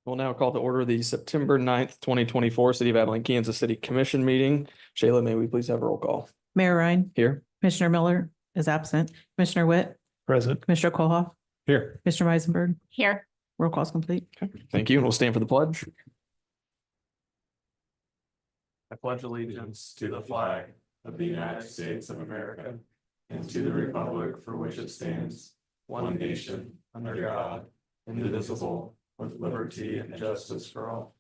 We'll now call to order the September 9th, 2024 City of Abilene, Kansas City Commission meeting. Shayla, may we please have a roll call? Mayor Ryan. Here. Commissioner Miller is absent. Commissioner Witt. Present. Commissioner Kohoff. Here. Commissioner Weisenberg. Here. Roll call is complete. Okay. Thank you. And we'll stand for the pledge. I pledge allegiance to the flag of the United States of America and to the republic for which it stands, one nation, under God, indivisible, with liberty and justice for all.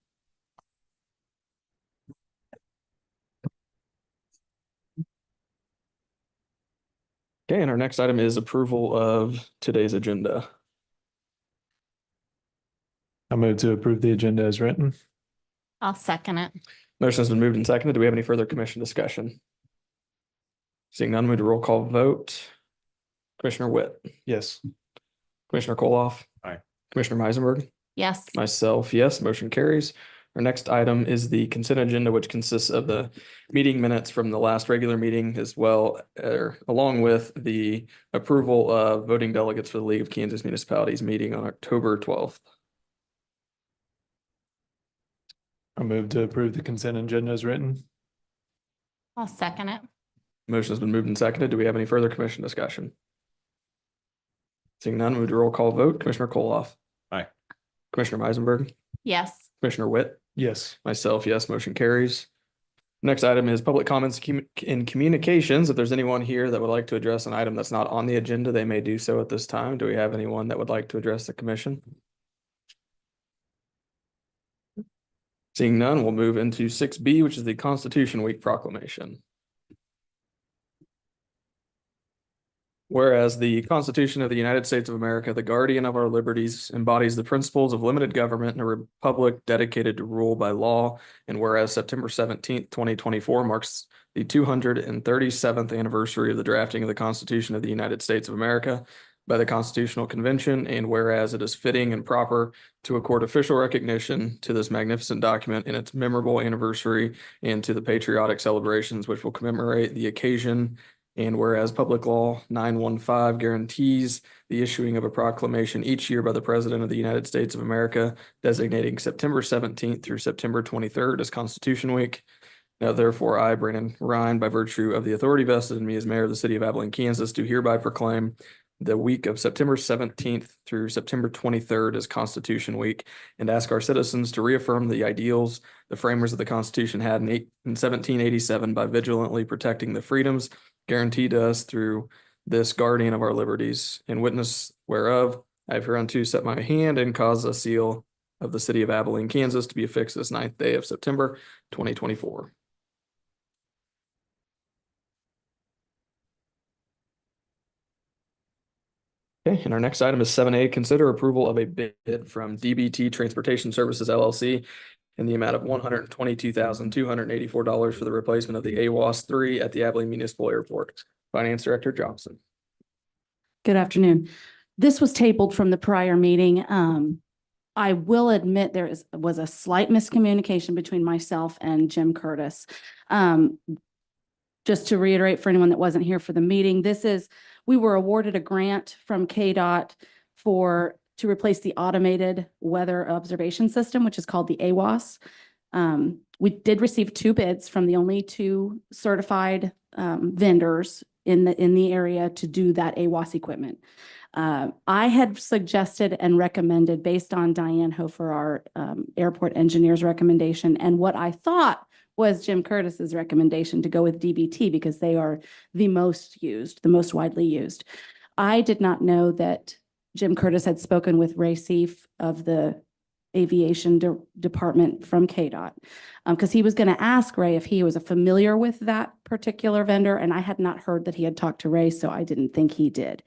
Okay, and our next item is approval of today's agenda. I move to approve the agenda as written. I'll second it. Motion has been moved and seconded. Do we have any further commission discussion? Seeing none, move to roll call vote. Commissioner Witt. Yes. Commissioner Koloff. Aye. Commissioner Meisenberg. Yes. Myself, yes, motion carries. Our next item is the consent agenda, which consists of the meeting minutes from the last regular meeting as well, along with the approval of voting delegates for the League of Kansas Municipalities meeting on October 12th. I move to approve the consent agenda as written. I'll second it. Motion has been moved and seconded. Do we have any further commission discussion? Seeing none, move to roll call vote. Commissioner Koloff. Aye. Commissioner Meisenberg. Yes. Commissioner Witt. Yes. Myself, yes, motion carries. Next item is public comments in communications. If there's anyone here that would like to address an item that's not on the agenda, they may do so at this time. Do we have anyone that would like to address the commission? Seeing none, we'll move into 6B, which is the Constitution Week proclamation. Whereas the Constitution of the United States of America, the guardian of our liberties, embodies the principles of limited government in a republic dedicated to rule by law. And whereas September 17th, 2024 marks the 237th anniversary of the drafting of the Constitution of the United States of America by the Constitutional Convention, and whereas it is fitting and proper to accord official recognition to this magnificent document in its memorable anniversary and to the patriotic celebrations which will commemorate the occasion. And whereas Public Law 915 guarantees the issuing of a proclamation each year by the President of the United States of America, designating September 17th through September 23rd as Constitution Week. Now, therefore, I, Brandon Ryan, by virtue of the authority vested in me as mayor of the city of Abilene, Kansas, do hereby proclaim the week of September 17th through September 23rd as Constitution Week, and ask our citizens to reaffirm the ideals the framers of the Constitution had in 1787 by vigilantly protecting the freedoms guaranteed to us through this guardian of our liberties, in witness whereof I have hereunto set my hand and caused a seal of the city of Abilene, Kansas to be affixed this 9th day of September 2024. Okay, and our next item is 7A, consider approval of a bid from DBT Transportation Services LLC in the amount of $122,284 for the replacement of the AWAS 3 at the Abilene Municipal Airport. Finance Director Johnson. Good afternoon. This was tabled from the prior meeting. I will admit there was a slight miscommunication between myself and Jim Curtis. Just to reiterate for anyone that wasn't here for the meeting, we were awarded a grant from KDOT to replace the automated weather observation system, which is called the AWAS. We did receive 2 bids from the only 2 certified vendors in the area to do that AWAS equipment. I had suggested and recommended, based on Diane Hofer, our airport engineer's recommendation, and what I thought was Jim Curtis's recommendation, to go with DBT because they are the most widely used. I did not know that Jim Curtis had spoken with Ray Seif of the aviation department from KDOT, because he was going to ask Ray if he was familiar with that particular vendor, and I had not heard that he had talked to Ray, so I didn't think he did.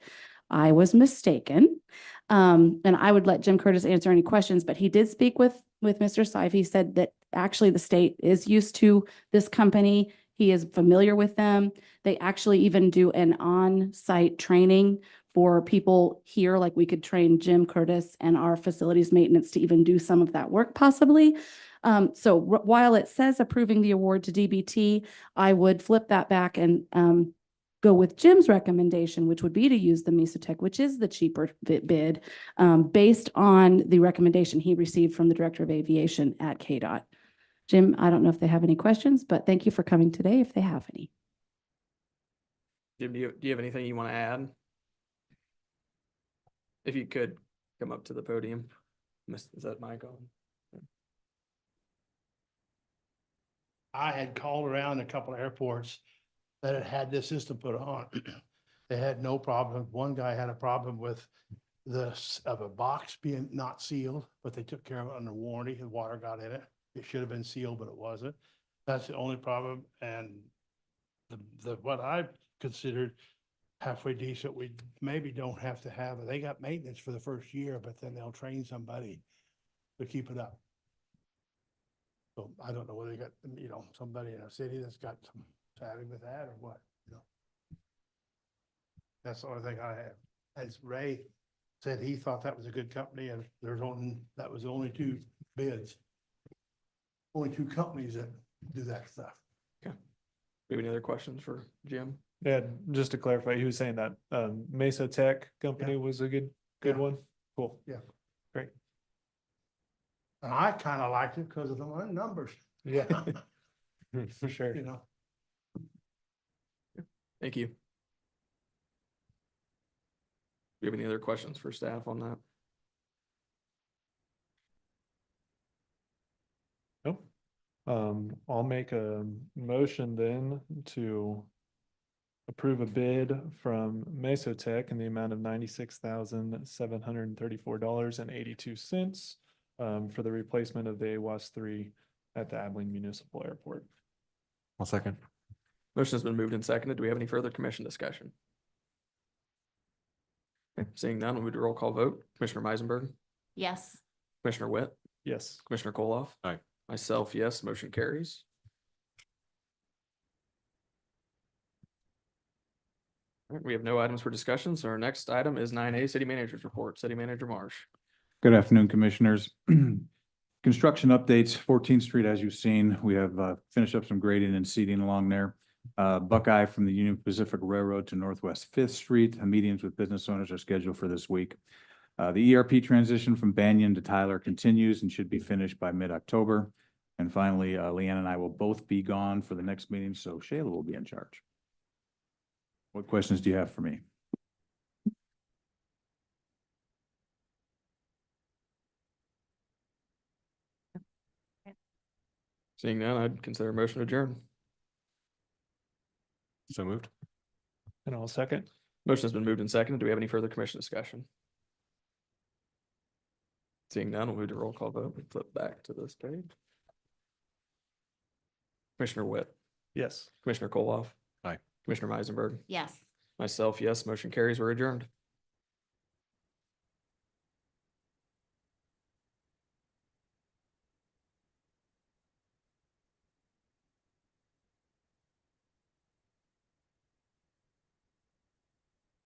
I was mistaken, and I would let Jim Curtis answer any questions, but he did speak with Mr. Seif. He said that actually the state is used to this company. He is familiar with them. They actually even do an on-site training for people here, like we could train Jim Curtis and our facilities maintenance to even do some of that work possibly. While it says approving the award to DBT, I would flip that back and go with Jim's recommendation, which would be to use the Mesotech, which is the cheaper bid, based on the recommendation he received from the Director of Aviation at KDOT. Jim, I don't know if they have any questions, but thank you for coming today if they have any. Jim, do you have anything you want to add? If you could come up to the podium. Is that mic on? I had called around a couple of airports that had had this system put on. They had no problem. One guy had a problem with of a box being not sealed, but they took care of it under warranty and water got in it. It should have been sealed, but it wasn't. That's the only problem. And what I considered halfway decent, we maybe don't have to have it. They got maintenance for the first year, but then they'll train somebody to keep it up. So I don't know whether they got, somebody in a city that's got some savvy with that or what. That's the only thing I have. As Ray said, he thought that was a good company and that was the only two bids. Only two companies that do that stuff. Do you have any other questions for Jim? Yeah, just to clarify, he was saying that Mesa Tech company was a good Yeah. one. Cool. Yeah. Great. And I kind of liked it because of the numbers. Yeah. For sure. Thank you. Do you have any other questions for staff on that? Nope. I'll make a motion then to approve a bid from Mesotech in the amount of $96,734.82 for the replacement of the AWAS 3 at the Abilene Municipal Airport. I'll second. Motion has been moved and seconded. Do we have any further commission discussion? Okay, seeing none, we'll move to roll call vote. Commissioner Meisenberg, Yes. Commissioner Witt, Yes. Commissioner Koloff. Aye. Myself, yes, motion carries. All right, we have no items for discussion, so our next item is 9A, City Manager's Report. City Manager Marsh. Good afternoon, Commissioners. Construction updates, 14th Street, as you've seen, we have finished up some grading and seeding along there. Buckeye from the Union Pacific Railroad to Northwest 5th Street. Meetings with business owners are scheduled for this week. The ERP transition from Banyan to Tyler continues and should be finished by mid-October. And finally, Leanne and I will both be gone for the next meeting, so Shayla will be in charge. What questions do you have for me? Seeing none, I'd consider a motion to adjourn. So moved. And I'll second. Motion has been moved and seconded. Do we have any further commission discussion? Seeing none, we'll move to roll call vote. We flip back to this page. Commissioner Witt, Yes. Commissioner Koloff. Aye. Commissioner Meisenberg, Yes. myself, yes, motion carries. We're adjourned.